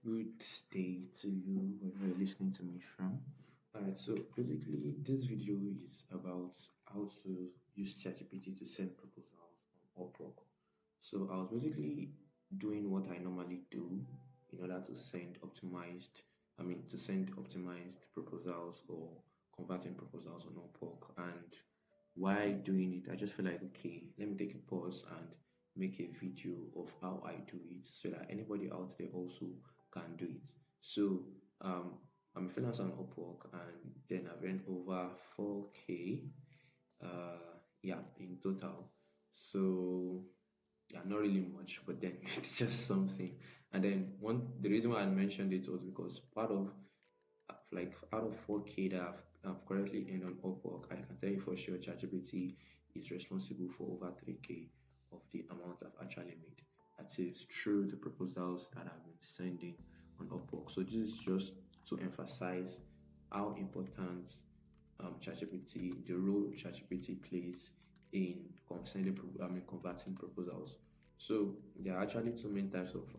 Good day to you, wherever you're listening to me from. Alright, so basically, this video is about how to use ChatGPT to send proposals on Upwork. So I was basically doing what I normally do in order to send optimized proposals or converting proposals on Upwork. And while doing it, I just feel like, okay, let me take a pause and make a video of how I do it so that anybody out there also can do it. So um, I'm a freelancer on Upwork, and then I've earned over 4K, yeah, in total. So yeah, not really much, but then it's just something. And then the reason why I mentioned it was because part of like out of 4K that I've currently earned on Upwork, I can tell you for sure ChatGPT is responsible for over 3K of the amount I've actually made. That is through the proposals that I've been sending on Upwork. So this is just to emphasize how important ChatGPT, the role ChatGPT plays in converting proposals. So there are actually two main types of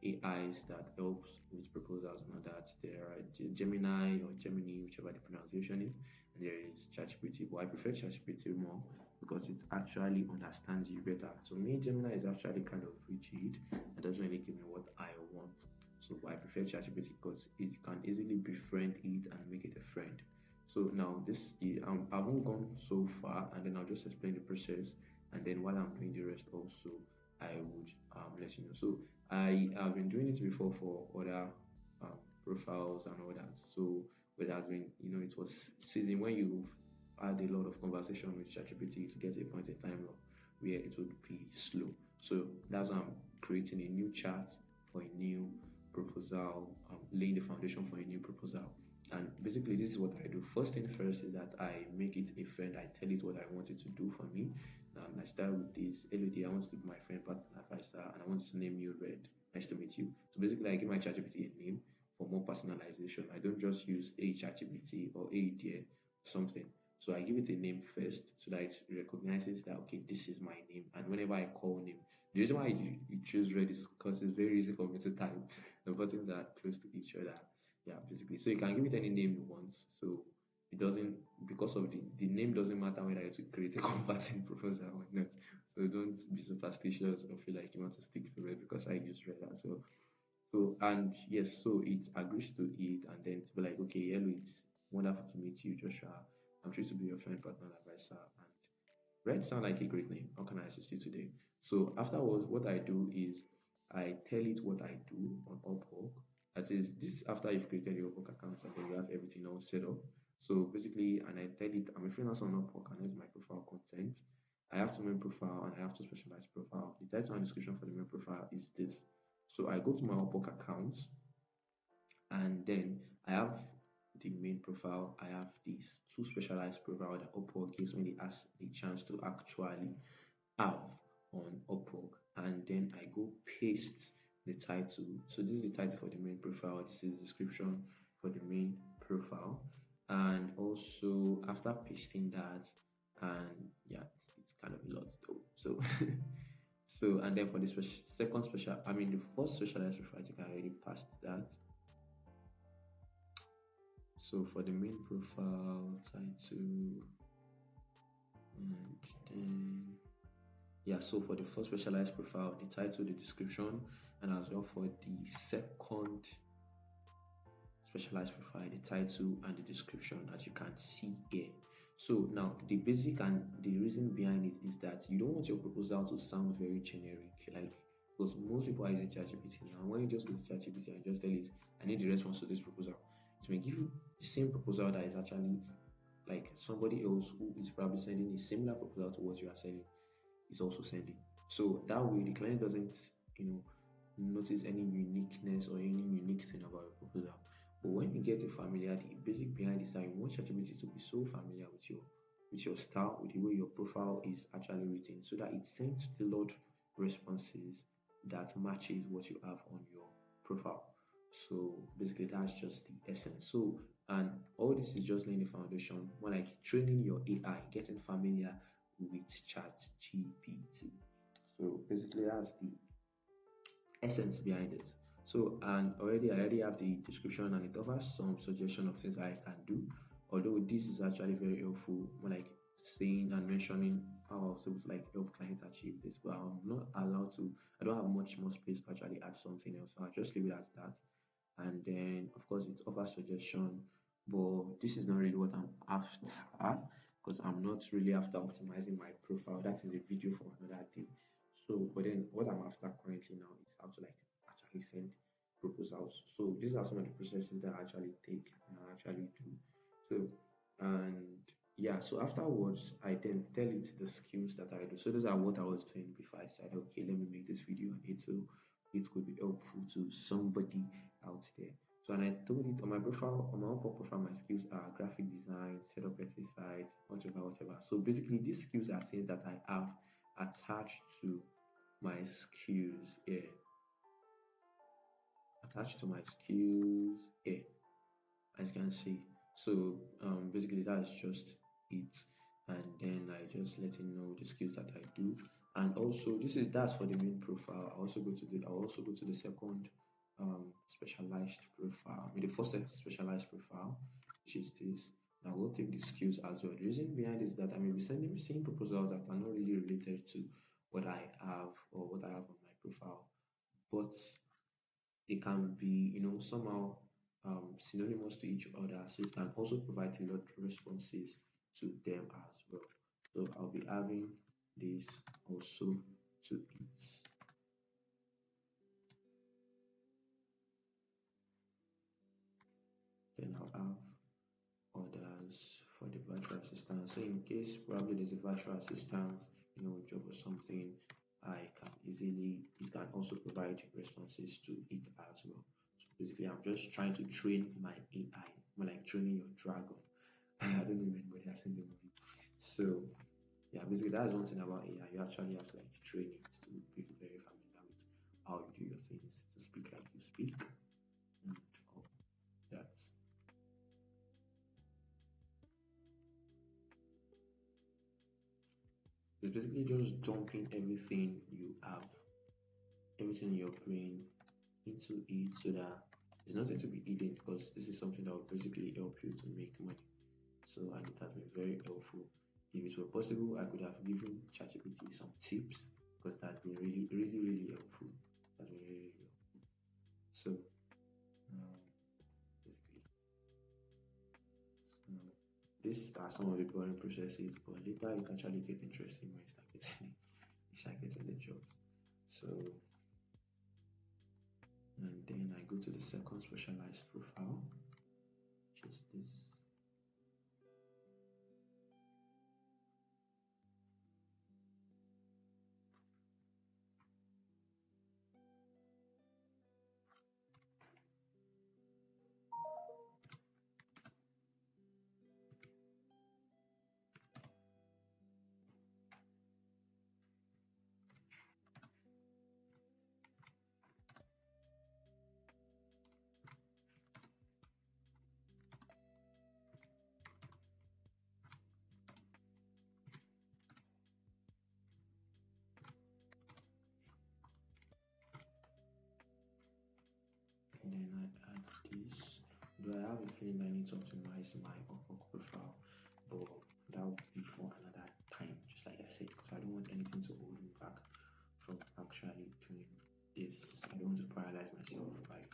AIs that helps with proposals and all that. There are Gemini or Gemini, whichever the pronunciation is, and there is ChatGPT. But I prefer ChatGPT more because it actually understands you better. So me, Gemini is actually kind of rigid and doesn't really give me what I want. So I prefer ChatGPT because it can easily befriend it and make it a friend. So now I haven't gone so far, and then I'll just explain the process, and then while I'm doing the rest also, I would let you know. So I have been doing it before for other um, profiles and all that. So it has been, it was season when you've had a lot of conversation with ChatGPT to get a point in time where it would be slow. So that's why I'm creating a new chat for a new proposal, laying the foundation for a new proposal. And basically, this is what I do. First thing first is that I make it a friend. I tell it what I want it to do for me. I start with this. Hello, dear, I want you to be my friend, partner, advisor, and I want to name you Red. Nice to meet you. So basically, I give my ChatGPT a name for more personalization. I don't just use a ChatGPT or a dear something. So I give it a name first so that it recognizes that, okay, this is my name. And whenever I call name, the reason why you choose Red is because it's very easy for me to type. The buttons are close to each other. Yeah, basically. So you can give it any name you want. So it doesn't, because of the name doesn't matter whether you have to create a converting proposal or not. So don't be superstitious or feel like you want to stick to Red because I use Red as well. So and yes, so it agrees to it, and then to be like, okay, hello, it's wonderful to meet you, Joshua. I'm sure to be your friend, partner, advisor, and Red sound like a great name. How can I assist you today? So afterwards, what I do is I tell it what I do on Upwork. That is, this after you've created your Upwork account and then you have everything all set up. So basically, and I tell it I'm a freelancer on Upwork and here's my profile content. I have two main profile and I have two specialized profile. The title and description for the main profile is this. So I go to my Upwork account and then I have the main profile. I have these two specialized profile that Upwork gives me the chance to actually have on Upwork, and then I go paste the title. So this is the title for the main profile. This is the description for the main profile, and also after pasting that, and yeah, it's kind of a lot though. So so and then for the the first specialized profile, I think I already passed that. So for the main profile title, and then yeah, so for the first specialized profile, the title, the description, and as well for the second specialized profile, the title and the description, as you can see here. So now the basic and the reason behind it is that you don't want your proposal to sound very generic, like because most people are using ChatGPT now. When you just go to ChatGPT and just tell it, I need the response to this proposal, it may give you the same proposal that is actually like somebody else who is probably sending a similar proposal to what you are sending is also sending. So that way the client doesn't, notice any uniqueness or any unique thing about your proposal. But when you get a familiar, the basic behind this that you want ChatGPT to be so familiar with your style, with the way your profile is actually written, so that it sends tailored responses that matches what you have on your profile. So basically that's just the essence. So and all this is just laying the foundation, more like training your AI, getting familiar with ChatGPT. So basically, that's the essence behind it. So, and I already have the description, and it offers some suggestion of things I can do. Although this is actually very helpful, more like saying and mentioning how I was able to like help clients achieve this, but I'm not allowed to. I don't have much more space to actually add something else, so I'll just leave it as that. And then, of course, it offers suggestion, but this is not really what I'm after, because I'm not really after optimizing my profile. That is a video for another day. So, but then what I'm after currently now is how to like actually send proposals. So these are some of the processes that I actually take and I actually do. So, and yeah, so afterwards I then tell it the skills that I do. So those are what I was doing before I said, okay, let me make this video on it so it could be helpful to somebody out there. So, and I told it on my profile, on my own profile, my skills are graphic design, setup exercise, whatever, whatever. So basically, these skills are things that I have attached to my skills here. Attached to my skills here, as you can see. So basically, that's just it. And then I just let him know the skills that I do. And also, that's for the main profile. I also go to the second specialized profile. I mean, the first specialized profile, which is this. Now we'll take the skills as well. The reason behind is that I may be seeing proposals that are not really related to what I have or what I have on my profile, but they can be, somehow synonymous to each other. So it can also provide a lot of responses to them as well. So I'll be having this also to it. Then I'll have others for the virtual assistant. So in case probably there's a virtual assistant, job or something, it can also provide responses to it as well. So basically, I'm just trying to train my AI, more like training your dragon. I don't know if anybody has seen the movie. So yeah, basically that's one thing about AI. You actually have to like train it to be very familiar with how you do your things, to speak like you speak, and all that. It's basically just dumping everything you have, everything in your brain into it so that there's nothing to be hidden, because this is something that will basically help you to make money. So, and it has been very helpful. If it were possible, I could have given ChatGPT some tips, because that's been really, really, really helpful. That's been really, really helpful. So, basically, so these are some of the boring processes, but later it actually gets interesting when you start getting the jobs. So, and then I go to the second specialized profile, which is this. And then I add this. Do I have a feeling I need to optimize my Upwork profile? But that will be for another time, just like I said, because I don't want anything to hold me back from actually doing this. I don't want to paralyze myself by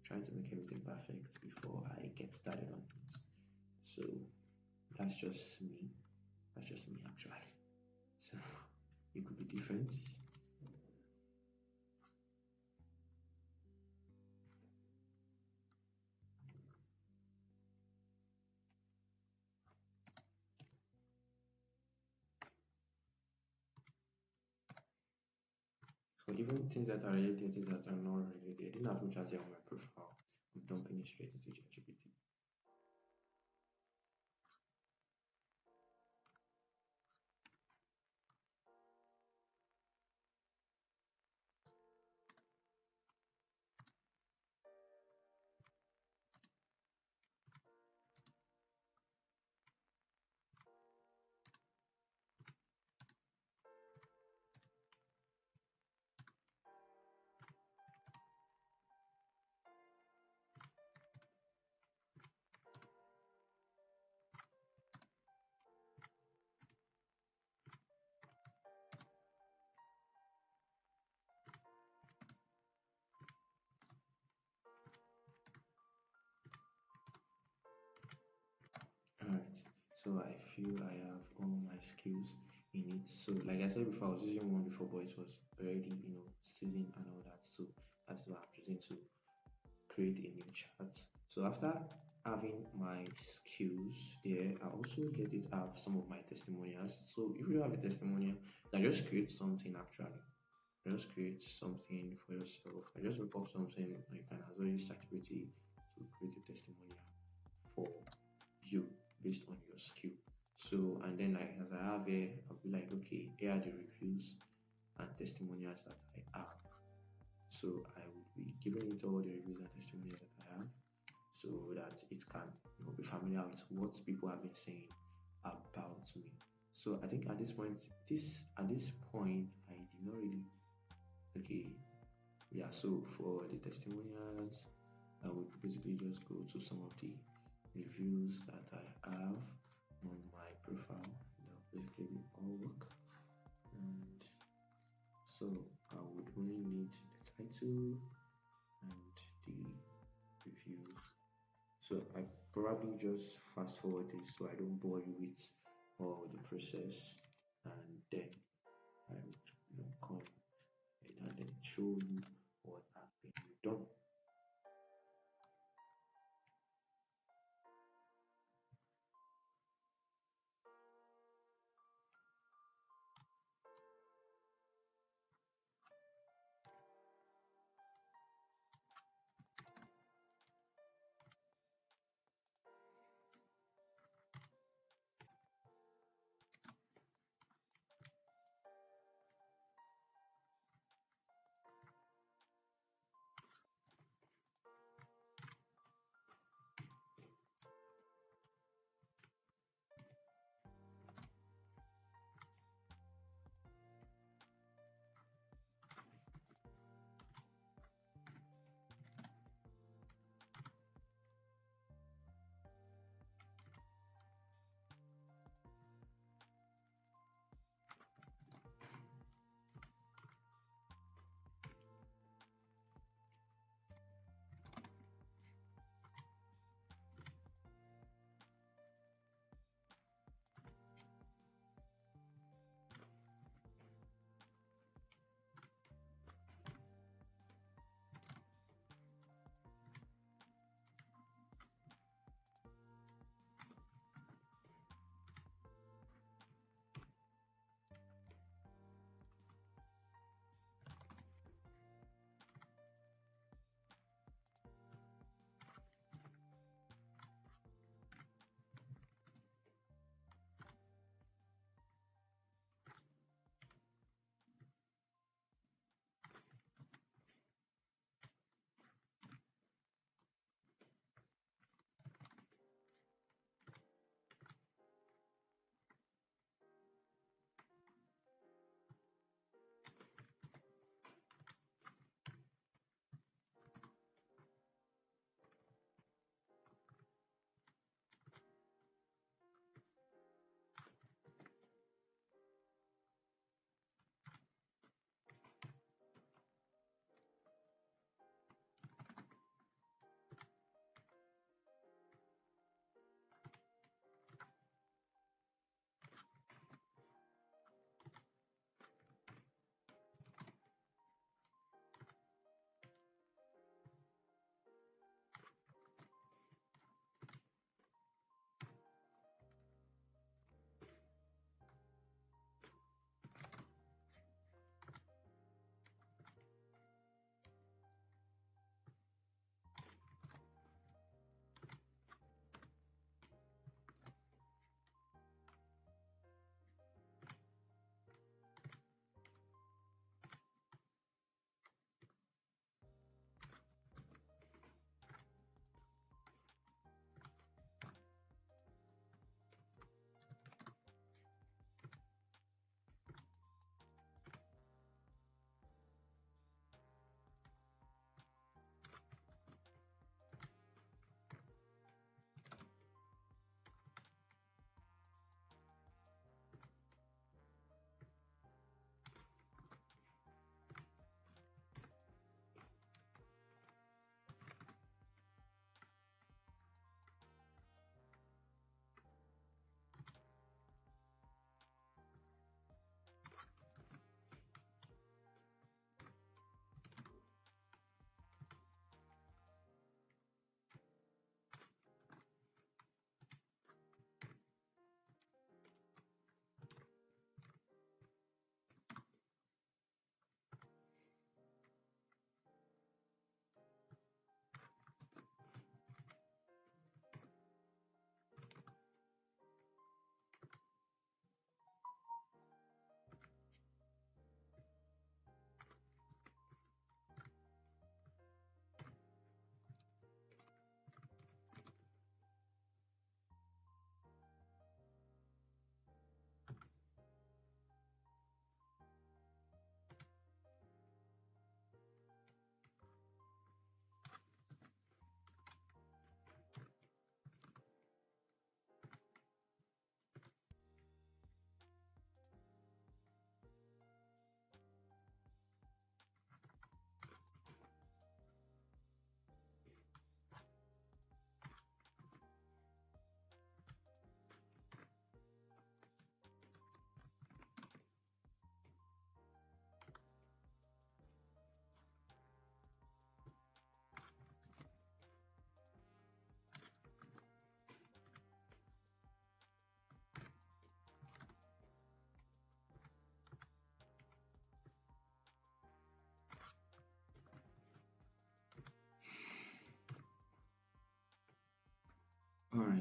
trying to make everything perfect before I get started on it. So that's just me. That's just me actually. So it could be different. So even things that are related, things that are not related, in as much as they're on my profile, I'm dumping it straight into ChatGPT. So I feel I have all my skills in it. So like I said before, I was using one before, but it was already, seasoned and all that. So that's what I'm using to create a new chat. So after having my skills there, I also let it have some of my testimonials. So if you don't have a testimonial, you can just create something actually. Just create something for yourself. I just look up something, and you can as well use ChatGPT to create a testimonial for you based on your skill. So and then like as I have here, I'll be like, okay, here are the reviews and testimonials that I have. So I will be giving it all the reviews and testimonials that I have so that it can be familiar with what people have been saying about me. So I think at this point I did not really okay. Yeah, so for the testimonials, I would basically just go to some of the reviews that I have on my profile. That basically be all work. And so I would only need the title and the review. So I probably just fast forward this so I don't bore you with all the process, and then I would come and then show you what has been done.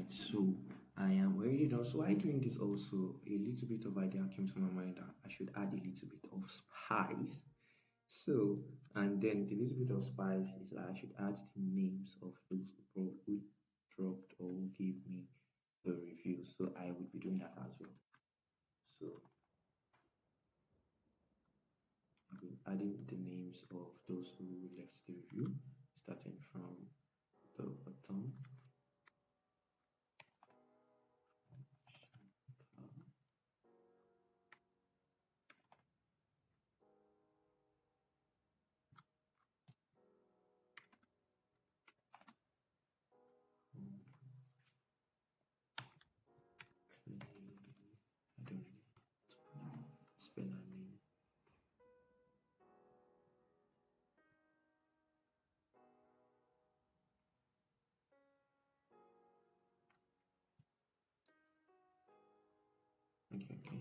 Alright, so I am already done. So while doing this also, a little bit of idea came to my mind that I should add a little bit of spice. So, and then the little bit of spice is that I should add the names of those who dropped or who gave me the review. So I would be doing that as well. So I've been adding the names of those who left the review, starting from the bottom. I don't really spell her name. Okay, okay.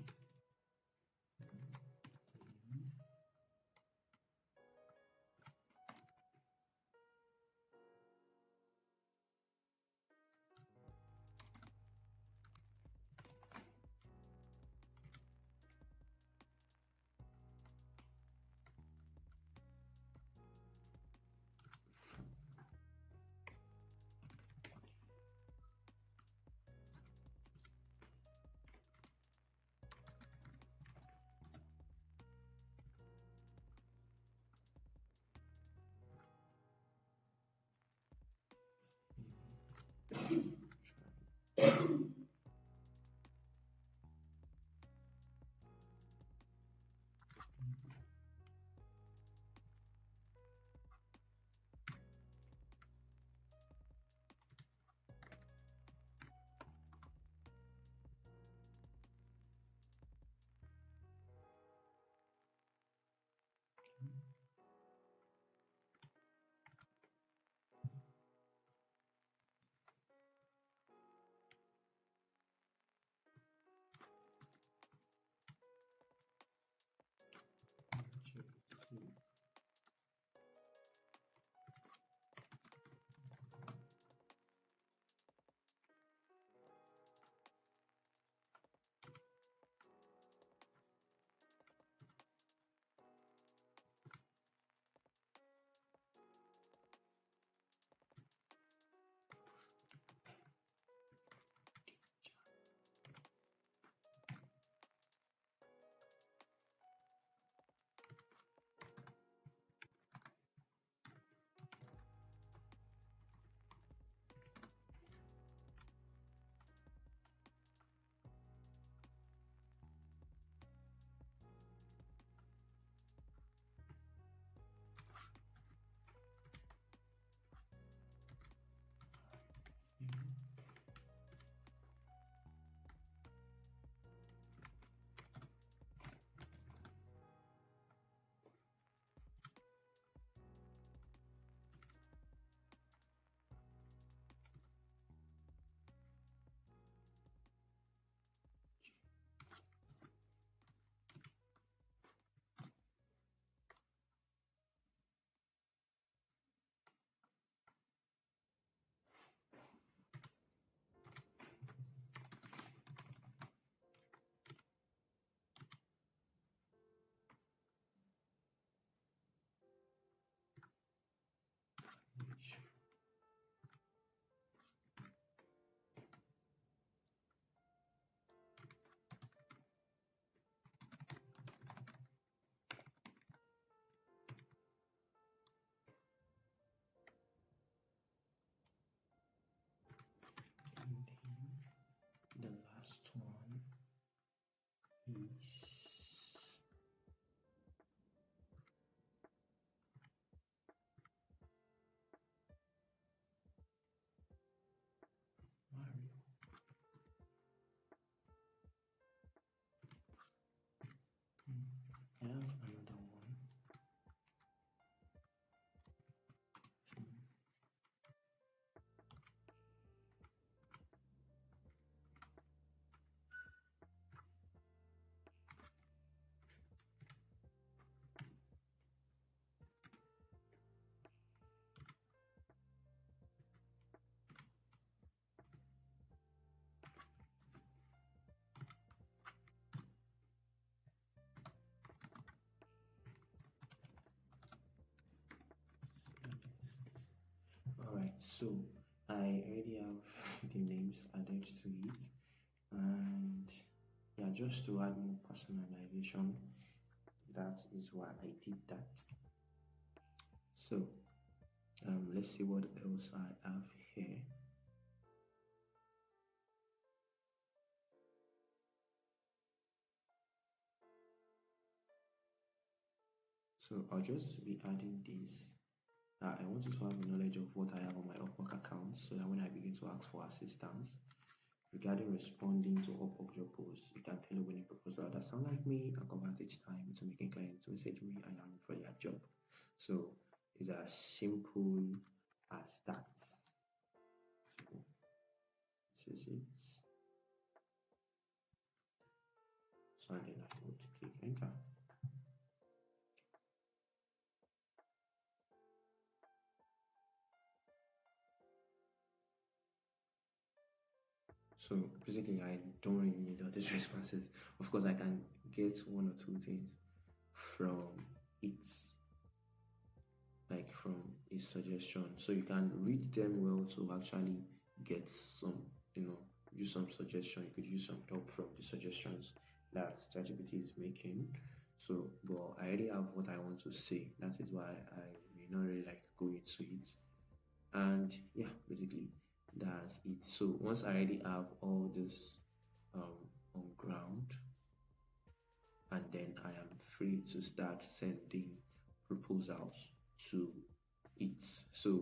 And then the last one is Mario. I have another one. So, So I already have the names added to it, and yeah, just to add more personalization, that is why I did that. So let's see what else I have here. So I'll just be adding this. I want you to have knowledge of what I have on my Upwork account so that when I begin to ask for assistance regarding responding to Upwork job posts, you can tell a winning proposal that sound like me and convert each time to making clients message me and I'm for their job. So it's as simple as that. So this is it. So and then I go to click enter. So basically, I don't really need all these responses. Of course, I can get one or two things from it, like from his suggestion. So you can read them well to actually get some, you know, use some suggestion. You could use some help from the suggestions that ChatGPT is making. So, but I already have what I want to say. That is why I may not really like go into it. And yeah, basically that's it. So once I already have all this on ground, and then I am free to start sending proposals to it. So,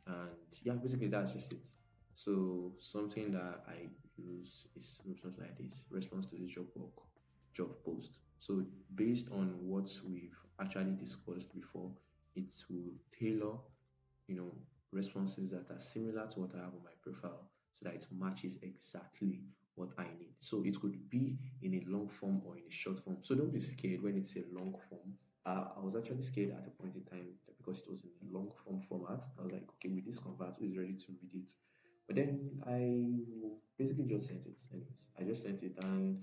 and yeah, basically that's just it. So something that I use is something like this: response to the job post. So based on what we've actually discussed before, it will tailor, you know, responses that are similar to what I have on my profile so that it matches exactly what I need. So it could be in a long form or in a short form. So don't be scared when it's a long form. I was actually scared at a point in time because it was in a long form format. I was like, okay, with this convert, who is ready to read it? But then I basically just sent it. Anyways, I just sent it, and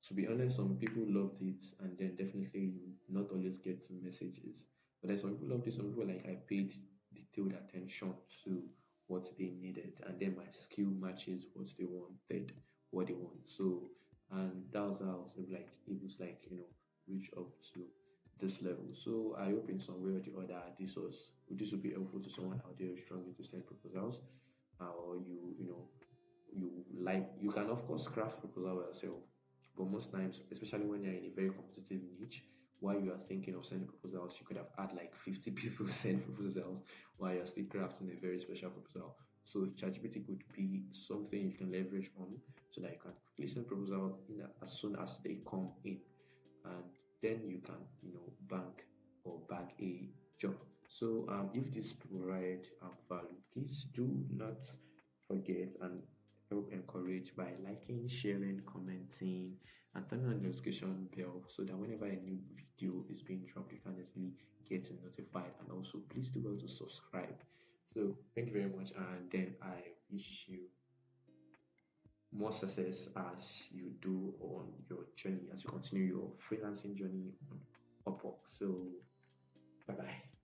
to be honest, some people loved it, and then definitely you not always get some messages. But then some people loved it, some people like I paid detailed attention to what they needed, and then my skill matches what they wanted, what they want. So, and that was how I was able to like reach up to this level. So I hope in some way or the other this will be helpful to someone out there who's struggling to send proposals, or you can of course craft proposal by yourself, but most times, especially when you're in a very competitive niche, while you are thinking of sending proposals, you could have had like 50 people send proposals while you're still crafting a very special proposal. So ChatGPT could be something you can leverage on so that you can quickly send proposal as soon as they come in, and then you can bank or bag a job. So if this provide value, please do not forget and help encourage by liking, sharing, commenting, and turning on the notification bell so that whenever a new video is being dropped, you can easily get notified. And also, please do well to subscribe. So, thank you very much, and then I wish you more success as you do on your journey, as you continue your freelancing journey on Upwork. So, bye bye.